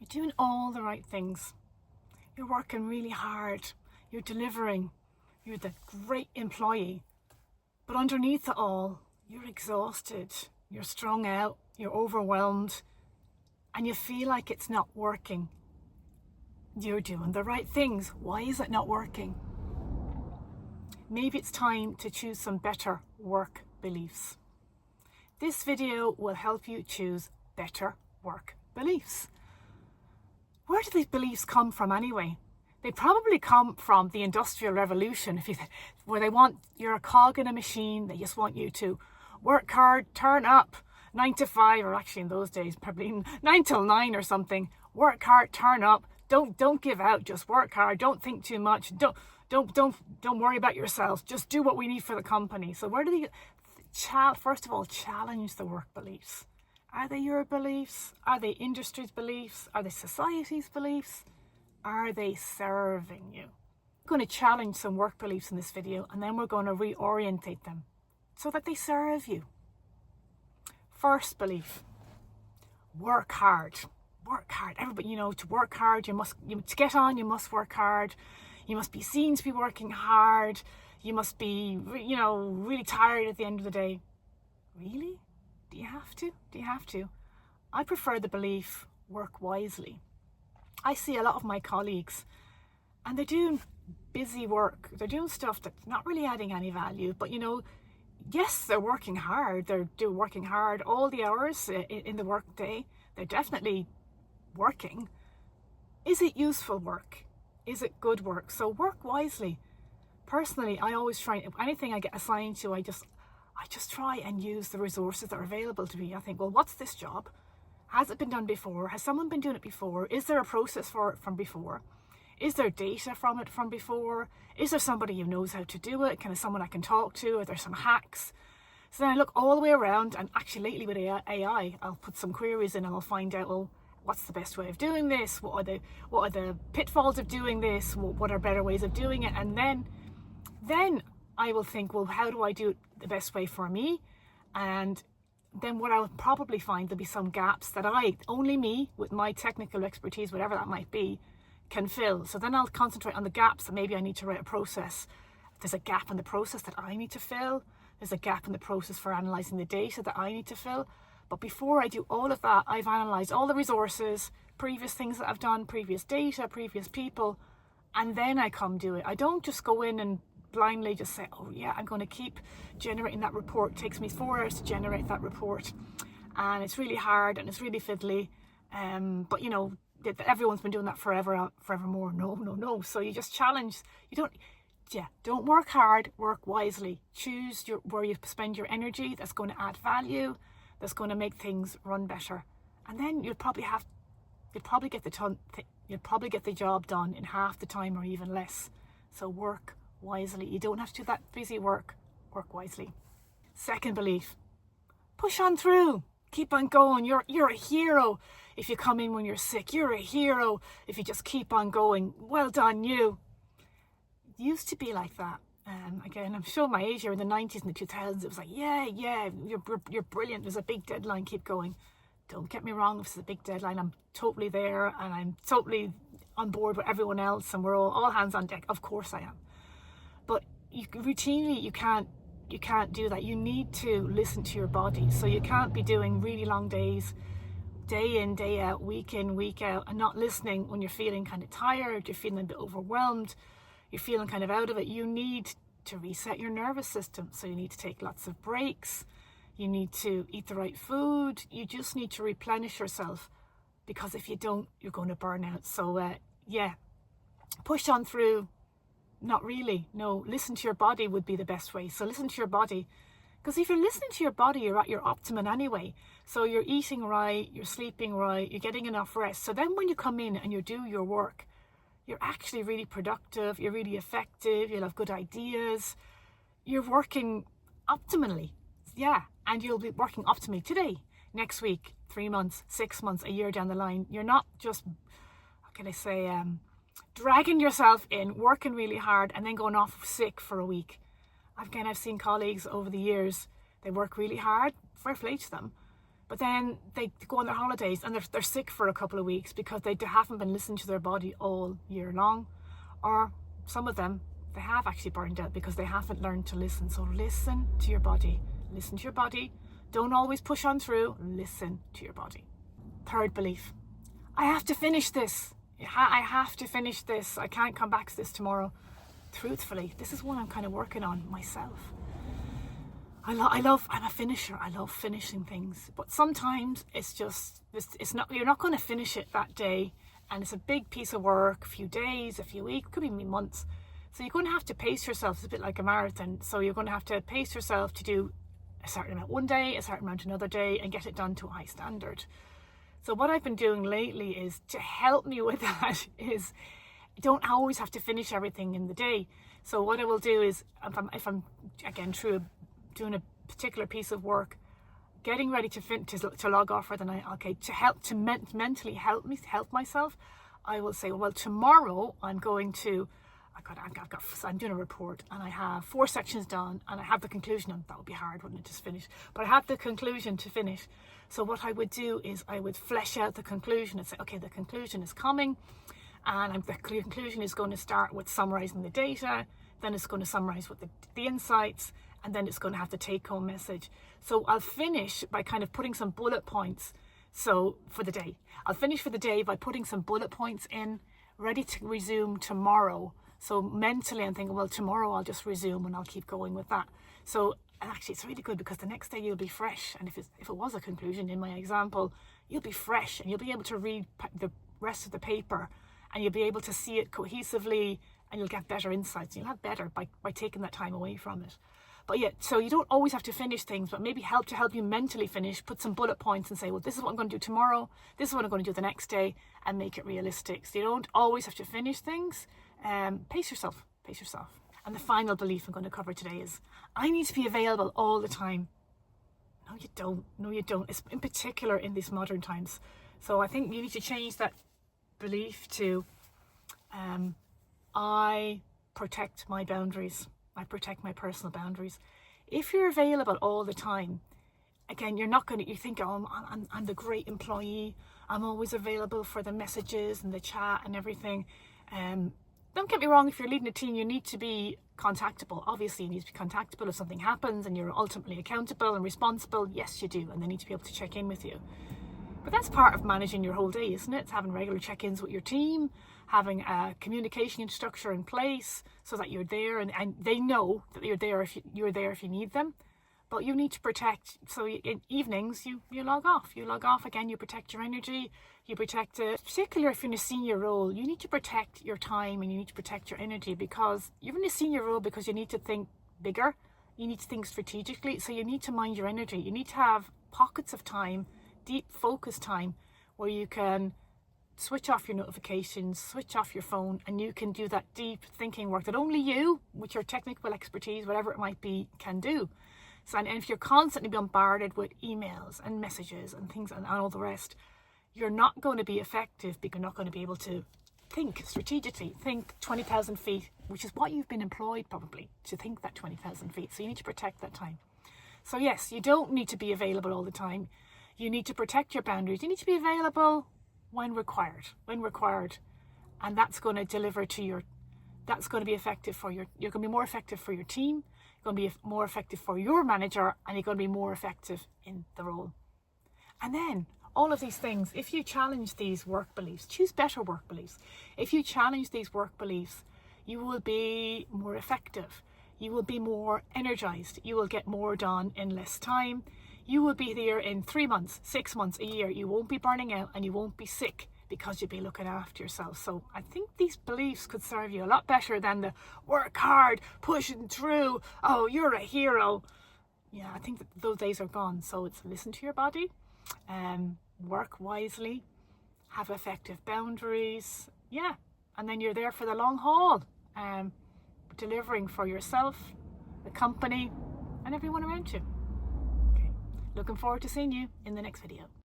You're doing all the right things. You're working really hard. You're delivering. You're the great employee. But underneath it all, you're exhausted. You're strung out. You're overwhelmed. And you feel like it's not working. You're doing the right things. Why is it not working? Maybe it's time to choose some better work beliefs. This video will help you choose better work beliefs. Where do these beliefs come from anyway? They probably come from the Industrial Revolution, where you're a cog in a machine. They just want you to work hard, turn up, 9 to 5, or actually in those days, probably 9 till 9 or something. Work hard, turn up, don't give out, just work hard, don't think too much, don't worry about yourself, just do what we need for the company. So where do they, first of all, challenge the work beliefs. Are they your beliefs? Are they industry's beliefs? Are they society's beliefs? Are they serving you? I'm going to challenge some work beliefs in this video, and then we're going to reorientate them so that they serve you. First belief, work hard. Work hard. Everybody, to work hard, to get on, you must work hard. You must be seen to be working hard. You must be, really tired at the end of the day. Really? Do you have to? Do you have to? I prefer the belief, work wisely. I see a lot of my colleagues and they're doing busy work. They're doing stuff that's not really adding any value, but yes, they're working hard. They're working hard all the hours in the work day. They're definitely working. Is it useful work? Is it good work? So work wisely. Personally, I always try, anything I get assigned to, I just try and use the resources that are available to me. I think, well, what's this job? Has it been done before? Has someone been doing it before? Is there a process for it from before? Is there data from it from before? Is there somebody who knows how to do it? Kind of someone I can talk to? Are there some hacks? So then I look all the way around, and actually lately with AI, I'll put some queries in and I'll find out, well, what's the best way of doing this? What are the pitfalls of doing this? What are better ways of doing it? And then I will think, well, how do I do it the best way for me? And then what I'll probably find, there'll be some gaps that only me, with my technical expertise, whatever that might be, can fill. So then I'll concentrate on the gaps that maybe I need to write a process. There's a gap in the process that I need to fill. There's a gap in the process for analysing the data that I need to fill. But before I do all of that, I've analysed all the resources, previous things that I've done, previous data, previous people, and then I come do it. I don't just go in and blindly just say, oh yeah, I'm going to keep generating that report. It takes me 4 hours to generate that report, and it's really hard and it's really fiddly, but everyone's been doing that forevermore. No. So you just challenge. Don't work hard, work wisely. Choose where you spend your energy that's going to add value, that's going to make things run better, and then you'll probably get the job done in half the time or even less. So work wisely. You don't have to do that busy work. Work wisely. Second belief, push on through. Keep on going. You're a hero if you come in when you're sick. You're a hero if you just keep on going. Well done, you. It used to be like that. Again, I'm showing my age here. In the 90s and the 2000s, it was like, yeah, you're brilliant. There's a big deadline. Keep going. Don't get me wrong. If it's a big deadline, I'm totally there and I'm totally on board with everyone else, and we're all hands on deck. Of course I am. But routinely, you can't do that. You need to listen to your body. So you can't be doing really long days, day in, day out, week in, week out, and not listening when you're feeling kind of tired, you're feeling a bit overwhelmed, you're feeling kind of out of it. You need to reset your nervous system. So you need to take lots of breaks. You need to eat the right food. You just need to replenish yourself, because if you don't, you're going to burn out. So push on through. Not really. No, listen to your body would be the best way. So listen to your body, because if you're listening to your body, you're at your optimum anyway. So you're eating right, you're sleeping right, you're getting enough rest. So then when you come in and you do your work, you're actually really productive, you're really effective, you'll have good ideas, you're working optimally. Yeah, and you'll be working optimally today, next week, 3 months, 6 months, a year down the line. You're not just, dragging yourself in, working really hard, and then going off sick for a week. Again, I've seen colleagues over the years, they work really hard, fair play to them, But then they go on their holidays and they're sick for a couple of weeks because they haven't been listening to their body all year long. Or some of them, they have actually burned out because they haven't learned to listen. So listen to your body. Listen to your body. Don't always push on through. Listen to your body. Third belief. I have to finish this. I have to finish this. I can't come back to this tomorrow. Truthfully, this is one I'm kind of working on myself. I'm a finisher. I love finishing things, but sometimes you're not going to finish it that day, and it's a big piece of work, a few days, a few weeks, could be months. So you're going to have to pace yourself. It's a bit like a marathon. So you're going to have to pace yourself to do a certain amount one day, a certain amount another day, and get it done to a high standard. So what I've been doing lately is to help me with that is you don't always have to finish everything in the day. So what I will do is if I'm again doing a particular piece of work, getting ready to log off for the night, okay, to mentally help myself, I will say, well, tomorrow I'm going to, I'm doing a report and I have 4 sections done and I have the conclusion, and that would be hard, wouldn't it, just finish? But I have the conclusion to finish. So what I would do is I would flesh out the conclusion and say, okay, the conclusion is coming, and the conclusion is going to start with summarizing the data, then it's going to summarize with the insights, and then it's going to have the take-home message. So I'll finish by kind of putting some bullet points. So for the day, I'll finish for the day by putting some bullet points in, ready to resume tomorrow. So mentally I'm thinking, well, tomorrow I'll just resume and I'll keep going with that. So actually it's really good because the next day you'll be fresh. And if it was a conclusion in my example, you'll be fresh and you'll be able to read the rest of the paper and you'll be able to see it cohesively, and you'll get better insights. You'll have better by taking that time away from it. But yeah, so you don't always have to finish things, but maybe help you mentally finish, put some bullet points and say, well, this is what I'm going to do tomorrow, this is what I'm going to do the next day, and make it realistic. So you don't always have to finish things. Pace yourself. And the final belief I'm going to cover today is, I need to be available all the time. No, you don't. It's in particular in these modern times. So I think you need to change that belief to, I protect my boundaries. I protect my personal boundaries. If you're available all the time, again, you think, oh, I'm the great employee. I'm always available for the messages and the chat and everything. Don't get me wrong, if you're leading a team, you need to be contactable. Obviously, you need to be contactable if something happens and you're ultimately accountable and responsible. Yes, you do. And they need to be able to check in with you. But that's part of managing your whole day, isn't it? It's having regular check-ins with your team, having a communication structure in place so that you're there and they know that you're there if you need them. But you need to protect. So in evenings, you log off. You log off again. You protect your energy. You protect it. Particularly if you're in a senior role, you need to protect your time and you need to protect your energy, because you're in a senior role because you need to think bigger. You need to think strategically. So you need to mind your energy. You need to have pockets of time, deep focus time, where you can switch off your notifications, switch off your phone, and you can do that deep thinking work that only you, with your technical expertise, whatever it might be, can do. So, and if you're constantly bombarded with emails and messages and things and all the rest, you're not going to be effective because you're not going to be able to think strategically, think 20,000 feet, which is what you've been employed probably to think, that 20,000 feet. So you need to protect that time. So yes, you don't need to be available all the time. You need to protect your boundaries. You need to be available when required, and that's going to that's going to be effective for you're going to be more effective for your team, you're going to be more effective for your manager, and you're going to be more effective in the role. And then all of these things, if you challenge these work beliefs, choose better work beliefs. If you challenge these work beliefs, you will be more effective. You will be more energized. You will get more done in less time. You will be there in 3 months, 6 months, a year. You won't be burning out and you won't be sick because you'll be looking after yourself. So I think these beliefs could serve you a lot better than the work hard, pushing through, oh, you're a hero. Yeah, I think that those days are gone. So it's listen to your body, work wisely, have effective boundaries. Yeah, and then you're there for the long haul, delivering for yourself, the company, and everyone around you. Looking forward to seeing you in the next video.